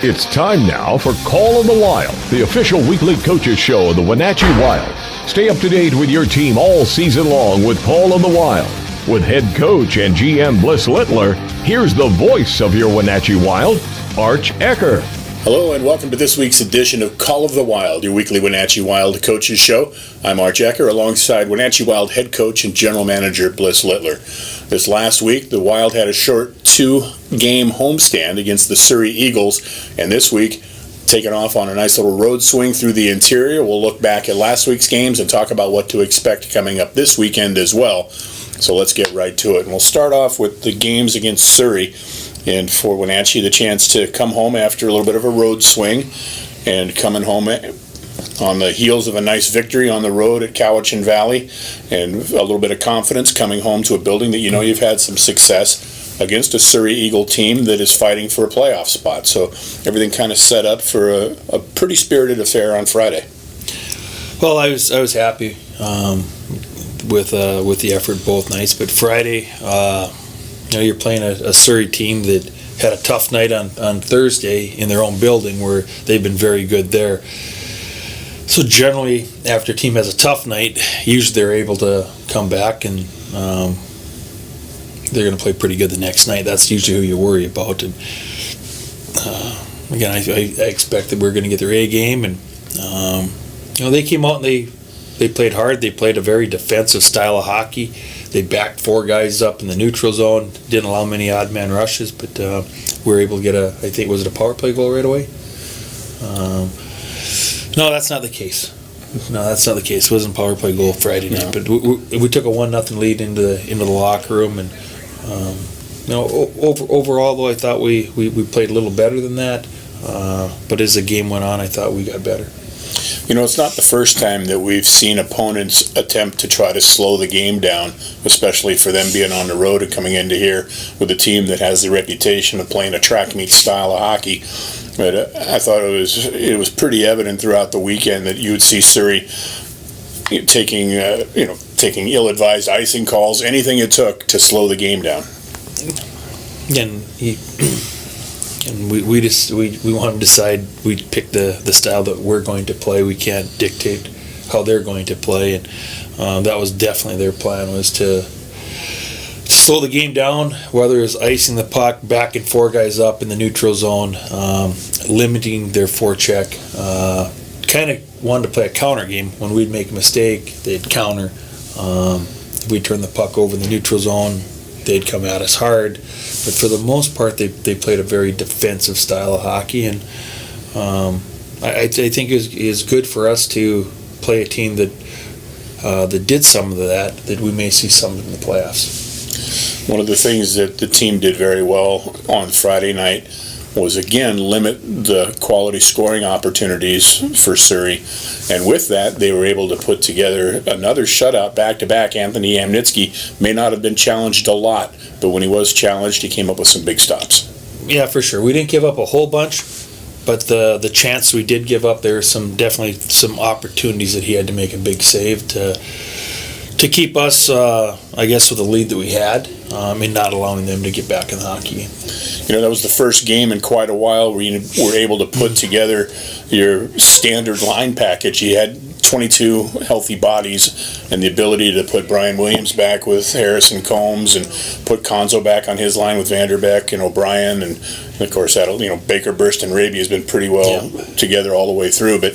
It's time now for Call of the Wild, the official weekly coaches show of the Wenatchee Wild. Stay up to date with your team all season long with Call of the Wild. With head coach and GM Bliss Littler, here's the voice of your Wenatchee Wild, Arch Ecker. Hello and welcome to this week's edition of Call of the Wild, your weekly Wenatchee Wild coaches show. I'm Arch Ecker alongside Wenatchee Wild head coach and general manager Bliss Littler. This last week, the Wild had a short 2-game homestand against the Surrey Eagles, and this week, taking off on a nice little road swing through the interior. We'll look back at last week's games and talk about what to expect coming up this weekend as well. So let's get right to it. And we'll start off with the games against Surrey. And for Wenatchee, the chance to come home after a little bit of a road swing and coming home on the heels of a nice victory on the road at Cowichan Valley and a little bit of confidence coming home to a building that you know you've had some success against a Surrey Eagle team that is fighting for a playoff spot. So everything kind of set up for a pretty spirited affair on Friday. Well, I was happy with the effort both nights, but Friday, you're playing a Surrey team that had a tough night on Thursday in their own building where they've been very good there. So generally, after a team has a tough night, usually they're able to come back and they're going to play pretty good the next night. That's usually who you worry about. And again, I expect that we're going to get their A game. And they came out and they played hard. They played a very defensive style of hockey. They backed 4 guys up in the neutral zone. Didn't allow many odd man rushes, but we were able to get was it a power play goal right away? No, that's not the case. It wasn't a power play goal Friday night, but we took a 1-0 lead into the locker room, and overall though I thought we played a little better than that. But as the game went on, I thought we got better. You know, it's not the first time that we've seen opponents attempt to try to slow the game down, especially for them being on the road and coming into here with a team that has the reputation of playing a track meet style of hockey. But I thought it was pretty evident throughout the weekend that you would see Surrey taking ill-advised icing calls, anything it took to slow the game down. And we want to decide. We pick the style that we're going to play. We can't dictate how they're going to play, and that was definitely their plan, was to slow the game down, whether it's icing the puck, backing 4 guys up in the neutral zone, limiting their forecheck. Kind of wanted to play a counter game. When we'd make a mistake, they'd counter. We'd turn the puck over in the neutral zone, they'd come at us hard. But for the most part, they played a very defensive style of hockey, and I think it is good for us to play a team that did some of that we may see some in the playoffs. One of the things that the team did very well on Friday night was, again, limit the quality scoring opportunities for Surrey. And with that, they were able to put together another shutout back-to-back. Anthony Amnitsky may not have been challenged a lot, but when he was challenged, he came up with some big stops. Yeah, for sure. We didn't give up a whole bunch, but the chance we did give up, there were definitely some opportunities that he had to make a big save to keep us, I guess, with the lead that we had, and not allowing them to get back in the hockey game. You know, that was the first game in quite a while where you were able to put together your standard line package. You had 22 healthy bodies and the ability to put Brian Williams back with Harrison Combs and put Konzo back on his line with Vanderbeck and O'Brien, and of course Baker, Burst, and Raby has been pretty well together all the way through. But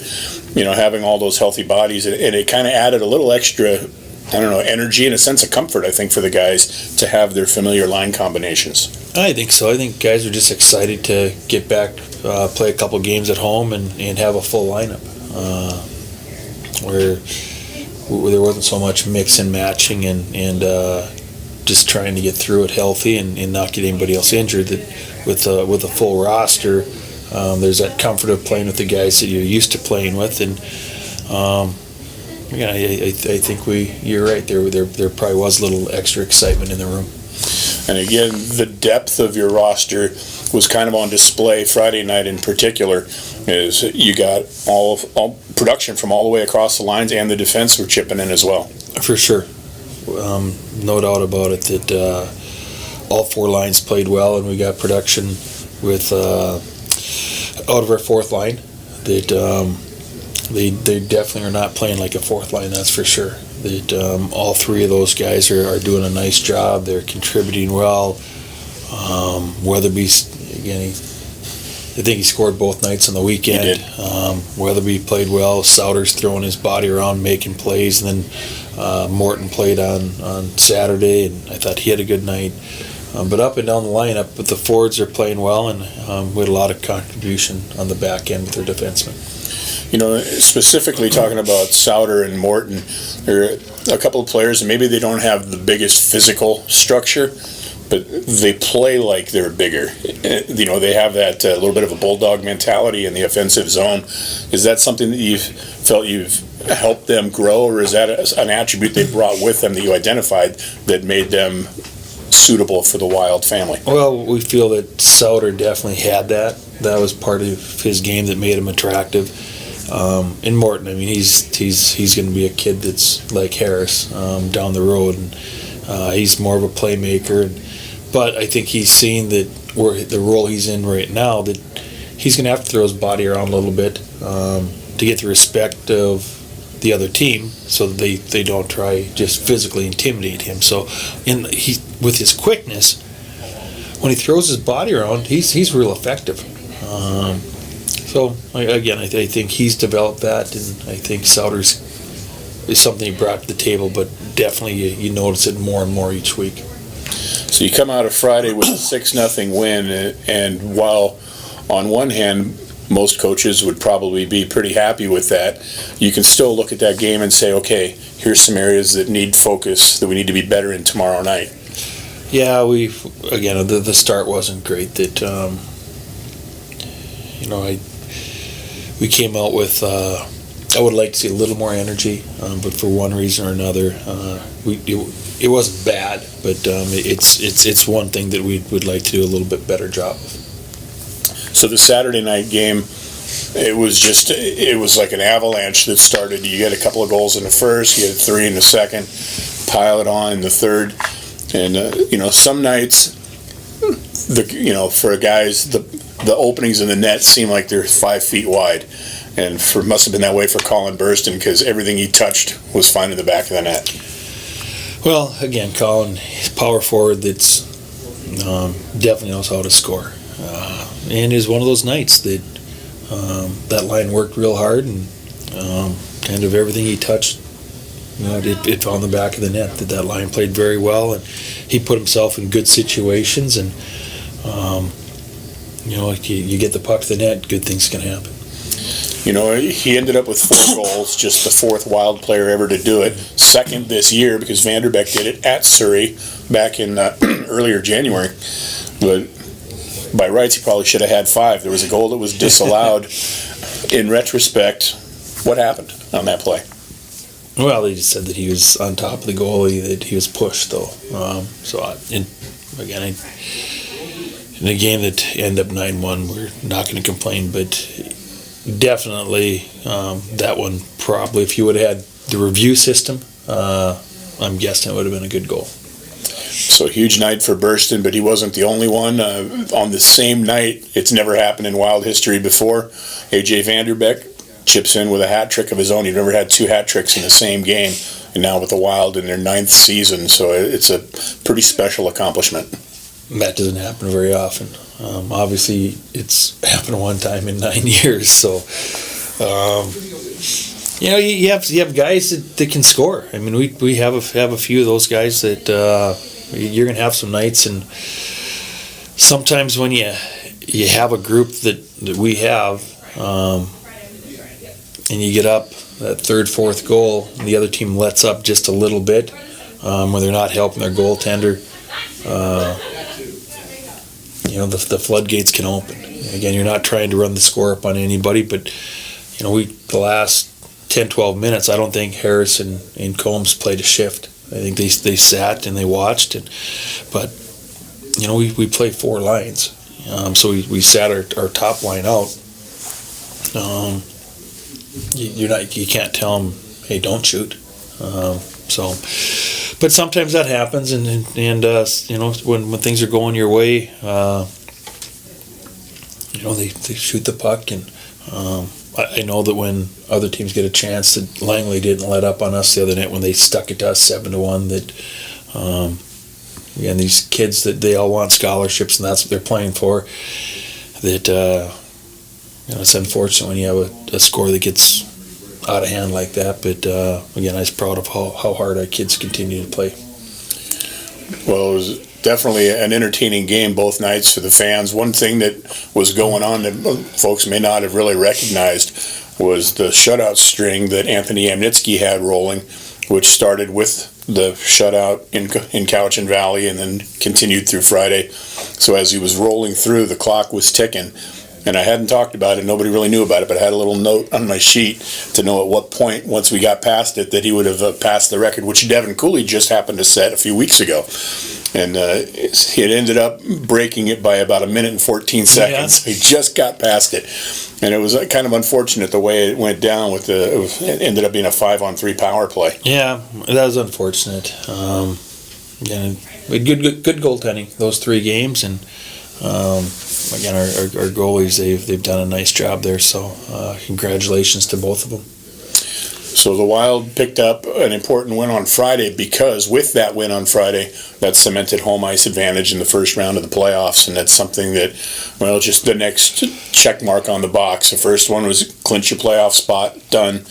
having all those healthy bodies, and it kind of added a little extra, energy and a sense of comfort, I think, for the guys to have their familiar line combinations. I think so. I think guys are just excited to get back, play a couple games at home, and have a full lineup, where there wasn't so much mix and matching and just trying to get through it healthy and not get anybody else injured. That with a full roster, there's that comfort of playing with the guys that you're used to playing with, and I think you're right. There probably was a little extra excitement in the room. And again, the depth of your roster was kind of on display Friday night in particular, as you got all production from all the way across the lines, and the defense were chipping in as well. For sure. No doubt about it that all 4 lines played well, and we got production with out of our fourth line. That they definitely are not playing like a fourth line, that's for sure. That all three of those guys are doing a nice job. They're contributing well. Weatherby's, again, I think he scored both nights on the weekend. He did. Weatherby played well. Souter's throwing his body around, making plays. And then Morton played on Saturday, and I thought he had a good night. But up and down the lineup, but the forwards are playing well, and we had a lot of contribution on the back end with their defensemen. You know, specifically talking about Souter and Morton, there are a couple of players, and maybe they don't have the biggest physical structure, but they play like they're bigger. You know, they have that little bit of a bulldog mentality in the offensive zone. Is that something that you've felt you've helped them grow, or is that an attribute they brought with them that you identified that made them suitable for the Wild family? Well, we feel that Souter definitely had that. That was part of his game that made him attractive. In Morton, I mean, he's going to be a kid that's like Harris down the road, and he's more of a playmaker. But I think he's seen that the role he's in right now, that he's going to have to throw his body around a little bit to get the respect of the other team, so that they don't try just physically intimidate him. So, with his quickness, when he throws his body around, he's real effective. So again, I think he's developed that, and I think Souter's is something he brought to the table. But definitely, you notice it more and more each week. So you come out of Friday with a 6-0 win, and while on one hand most coaches would probably be pretty happy with that, you can still look at that game and say, okay, here's some areas that need focus, that we need to be better in tomorrow night. Yeah, the start wasn't great. That we came out with. I would like to see a little more energy, but for one reason or another, it wasn't bad. But it's one thing that we would like to do a little bit better job of. So the Saturday night game, it was like an avalanche that started. You had a couple of goals in the first, you had 3 in the second, pile it on in the third, and some nights, for guys, the openings in the net seem like they're 5 feet wide, and must have been that way for Colin Burston, because everything he touched was fine in the back of the net. Well, again, Colin, power forward that's definitely knows how to score. And is one of those nights that that line worked real hard, and kind of everything he touched, it found the back of the net. That line played very well, and he put himself in good situations. And you get the puck to the net, good things can happen. He ended up with 4 goals, just the 4th Wild player ever to do it. 2nd this year, because Vanderbeck did it at Surrey back in earlier January. But by rights, he probably should have had 5. There was a goal that was disallowed. In retrospect, what happened on that play? Well, they just said that he was on top of the goalie, that he was pushed, though. In a game that ended up 9-1, we're not going to complain, but definitely that one probably, if you would have had the review system, I'm guessing it would have been a good goal. So huge night for Burston, but he wasn't the only one. On the same night, it's never happened in Wild history before. A.J. Vanderbeck chips in with a hat trick of his own. He never had 2 hat tricks in the same game, and now with the Wild in their 9th season, so it's a pretty special accomplishment. That doesn't happen very often. Obviously, it's happened one time in 9 years, so you have guys that can score. I mean, we have a few of those guys that you're going to have some nights, and sometimes when you have a group that we have, and you get up that 3rd, 4th goal, and the other team lets up just a little bit, where they're not helping their goaltender, the floodgates can open. Again, you're not trying to run the score up on anybody, but the last 10, 12 minutes, I don't think Harris and Combs played a shift. I think they sat and they watched, but we play 4 lines, so we sat our top line out. You can't tell them, hey, don't shoot. But sometimes that happens, and when things are going your way, they shoot the puck, and I know that when other teams get a chance, that Langley didn't let up on us the other night when they stuck it to us 7-1. That again, these kids, that they all want scholarships, and that's what they're playing for. That it's unfortunate when you have a score that gets out of hand like that. But again, I was proud of how hard our kids continue to play. Well, it was definitely an entertaining game both nights for the fans. One thing that was going on that folks may not have really recognized was the shutout string that Anthony Amnitsky had rolling, which started with the shutout in Cowichan Valley and then continued through Friday. So as he was rolling through, the clock was ticking. And I hadn't talked about it, nobody really knew about it, but I had a little note on my sheet to know at what point, once we got past it, that he would have passed the record, which Devin Cooley just happened to set a few weeks ago. And he had ended up breaking it by about 1 minute and 14 seconds. Yeah. He just got past it. And it was kind of unfortunate the way it went down. It ended up being a 5-on-3 power play. Yeah, that was unfortunate. Again, good goaltending those 3 games, and again, our goalies, they've done a nice job there, so congratulations to both of them. So the Wild picked up an important win on Friday, because with that win on Friday, that cemented home ice advantage in the first round of the playoffs, and that's something that, well, just the next check mark on the box. The first one was clinch your playoff spot, done.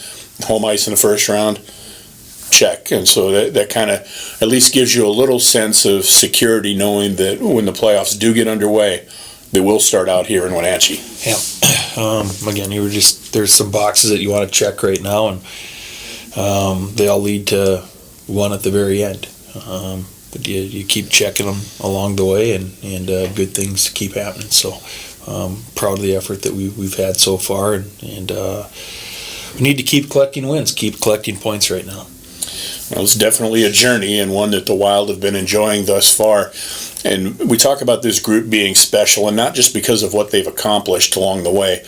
Home ice in the first round, check. And so that kind of at least gives you a little sense of security, knowing that when the playoffs do get underway, they will start out here in Wenatchee. Yeah. Again, there's some boxes that you want to check right now, and they all lead to one at the very end. But you keep checking them along the way, and good things keep happening. So proud of the effort that we've had so far, and we need to keep collecting wins, keep collecting points right now. Well, it's definitely a journey, and one that the Wild have been enjoying thus far. And we talk about this group being special, and not just because of what they've accomplished along the way,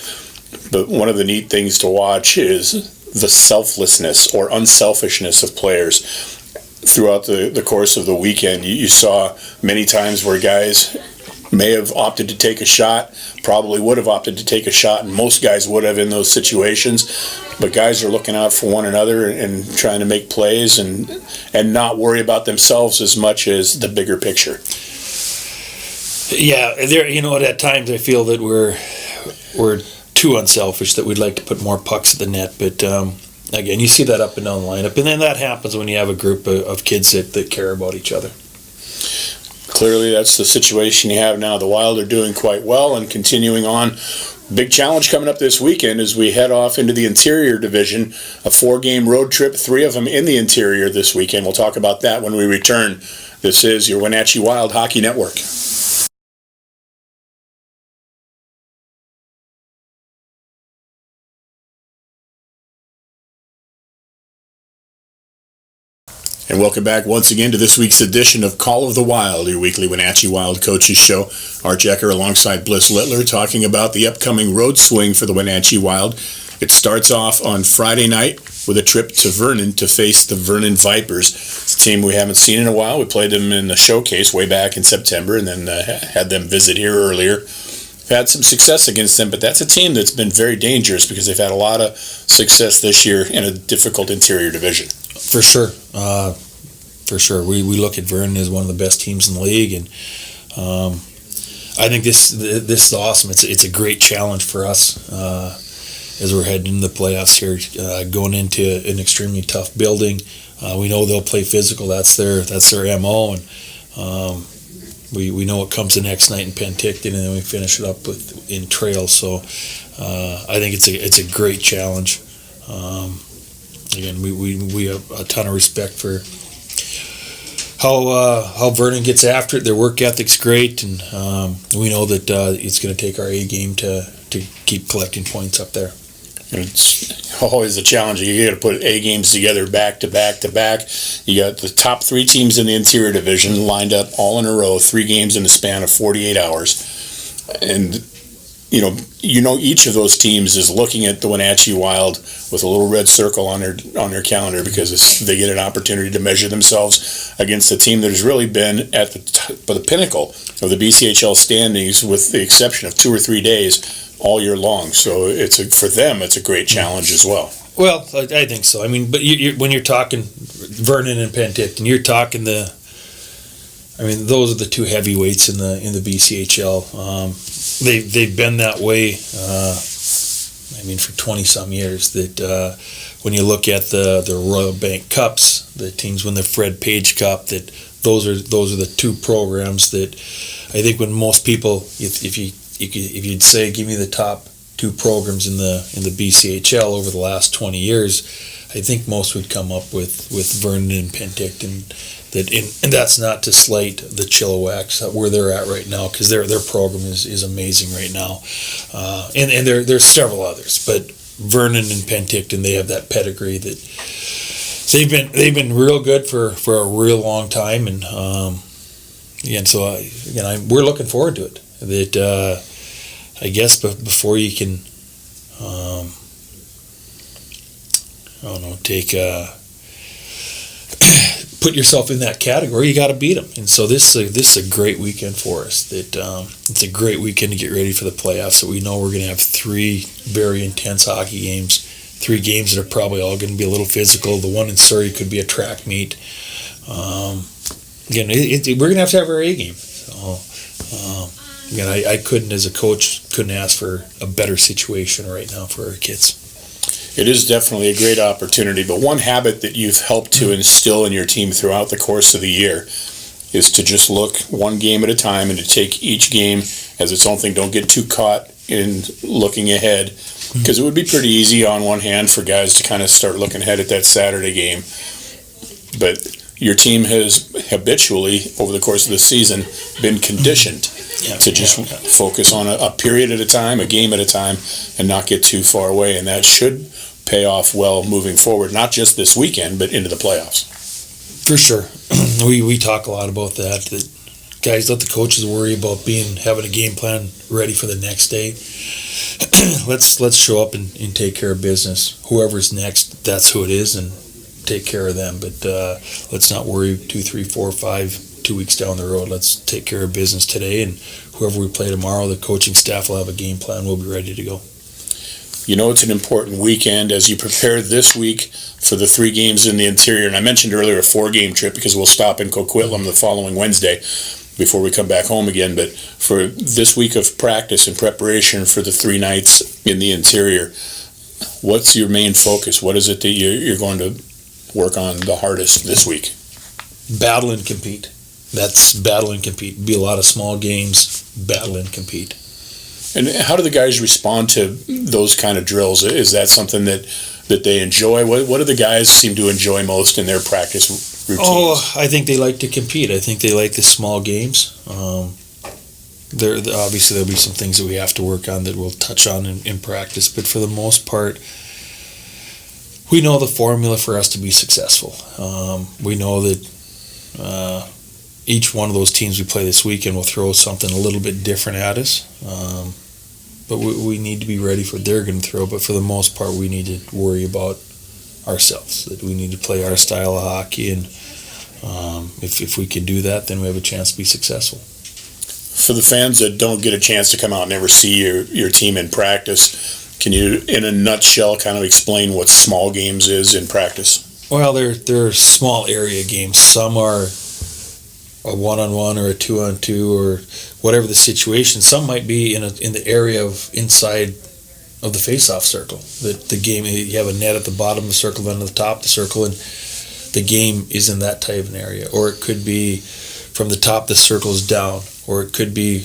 but one of the neat things to watch is the selflessness or unselfishness of players. Throughout the course of the weekend, you saw many times where guys may have opted to take a shot, probably would have opted to take a shot, and most guys would have in those situations. But guys are looking out for one another and trying to make plays and not worry about themselves as much as the bigger picture. Yeah, at times I feel that we're too unselfish, that we'd like to put more pucks at the net. But again, you see that up and down the lineup, and then that happens when you have a group of kids that care about each other. Clearly, that's the situation you have now. The Wild are doing quite well and continuing on. Big challenge coming up this weekend as we head off into the Interior Division. A 4-game road trip, 3 of them in the Interior this weekend. We'll talk about that when we return. This is your Wenatchee Wild Hockey Network. And welcome back once again to this week's edition of Call of the Wild, your weekly Wenatchee Wild coaches show. Arch Ecker alongside Bliss Littler talking about the upcoming road swing for the Wenatchee Wild. It starts off on Friday night with a trip to Vernon to face the Vernon Vipers. It's a team we haven't seen in a while. We played them in the showcase way back in September and then had them visit here earlier. We've had some success against them, but that's a team that's been very dangerous because they've had a lot of success this year in a difficult Interior Division. For sure. We look at Vernon as one of the best teams in the league, and I think this is awesome. It's a great challenge for us as we're heading into the playoffs here, going into an extremely tough building. We know they'll play physical. That's their MO, and we know what comes the next night in Penticton, and then we finish it up in Trail. So I think it's a great challenge. Again, we have a ton of respect for how Vernon gets after it. Their work ethic's great, and we know that it's going to take our A game to keep collecting points up there. It's always a challenge. You got to put A games together back to back to back. You got the top 3 teams in the Interior Division lined up all in a row, 3 games in the span of 48 hours. And each of those teams is looking at the Wenatchee Wild with a little red circle on their calendar because they get an opportunity to measure themselves against a team that has really been at the pinnacle of the BCHL standings, with the exception of 2 or 3 days all year long. So for them, it's a great challenge as well. Well, I think so. I mean, but when you're talking Vernon and Penticton, you're talking those are the two heavyweights in the BCHL. They've been that way. For 20-some years. That when you look at the Royal Bank Cups, the teams win the Fred Page Cup. That those are the two programs that I think when most people, if you'd say give me the top two programs in the BCHL over the last 20 years, I think most would come up with Vernon and Penticton. And that's not to slight the Chilliwacks where they're at right now, because their program is amazing right now, and there's several others, but Vernon and Penticton, they have that pedigree that they've been real good for a real long time, and we're looking forward to it. That I guess, but before you can, put yourself in that category, you got to beat them. And so this is a great weekend for us. That it's a great weekend to get ready for the playoffs. So we know we're going to have 3 very intense hockey games, 3 games that are probably all going to be a little physical. The one in Surrey could be a track meet. We're going to have our A game. So, I couldn't, as a coach, ask for a better situation right now for our kids. It is definitely a great opportunity, but one habit that you've helped to instill in your team throughout the course of the year is to just look one game at a time and to take each game as its own thing. Don't get too caught in looking ahead, because it would be pretty easy on one hand for guys to kind of start looking ahead at that Saturday game. But your team has habitually, over the course of the season, been conditioned to just focus on a period at a time, a game at a time, and not get too far away. And that should pay off well moving forward, not just this weekend, but into the playoffs. For sure. We talk a lot about that guys, let the coaches worry about having a game plan ready for the next day. Let's show up and take care of business. Whoever's next, that's who it is, and take care of them. But let's not worry 2, 3, 4, 5, 2 weeks down the road. Let's take care of business today, and whoever we play tomorrow, the coaching staff will have a game plan. We'll be ready to go. It's an important weekend as you prepare this week for the 3 games in the interior. And I mentioned earlier a 4-game trip because we'll stop in Coquitlam the following Wednesday before we come back home again. But for this week of practice and preparation for the 3 nights in the interior, what's your main focus? What is it that you're going to work on the hardest this week? Battle and compete. That's battle and compete. Be a lot of small games, battle and compete. And how do the guys respond to those kind of drills? Is that something that they enjoy? What do the guys seem to enjoy most in their practice routines? Oh, I think they like to compete. I think they like the small games. Obviously, there'll be some things that we have to work on that we'll touch on in practice. But for the most part, we know the formula for us to be successful. We know that each one of those teams we play this weekend will throw something a little bit different at us. But we need to be ready for what they're going to throw. But for the most part, we need to worry about ourselves, that we need to play our style of hockey. And if we can do that, then we have a chance to be successful. For the fans that don't get a chance to come out and never see your team in practice, can you, in a nutshell, kind of explain what small games is in practice? Well, they're small area games. Some are a 1-on-1 or a 2-on-2 or whatever the situation. Some might be in the area of inside of the face-off circle. The game, you have a net at the bottom of the circle, then at the top of the circle, and the game is in that type of an area. Or it could be from the top of the circles down, or it could be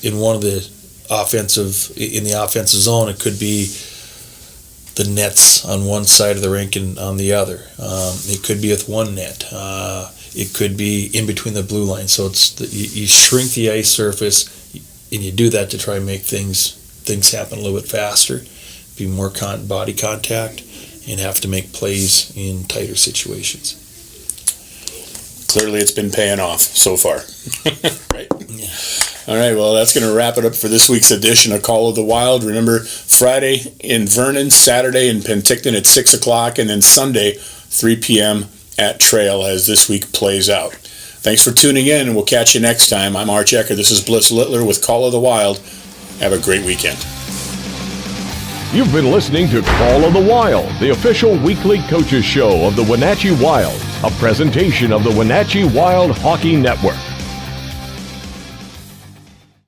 in one of the in the offensive zone. It could be the nets on one side of the rink and on the other. It could be with one net. It could be in between the blue line. So you shrink the ice surface, and you do that to try and make things happen a little bit faster, be more body contact, and have to make plays in tighter situations. Clearly, it's been paying off so far, right? Yeah. All right, well, that's going to wrap it up for this week's edition of Call of the Wild. Remember, Friday in Vernon, Saturday in Penticton at 6 o'clock, and then Sunday, 3 p.m. at Trail as this week plays out. Thanks for tuning in, and we'll catch you next time. I'm Arch Ecker. This is Bliss Littler with Call of the Wild. Have a great weekend. You've been listening to Call of the Wild, the official weekly coaches show of the Wenatchee Wild, a presentation of the Wenatchee Wild Hockey Network.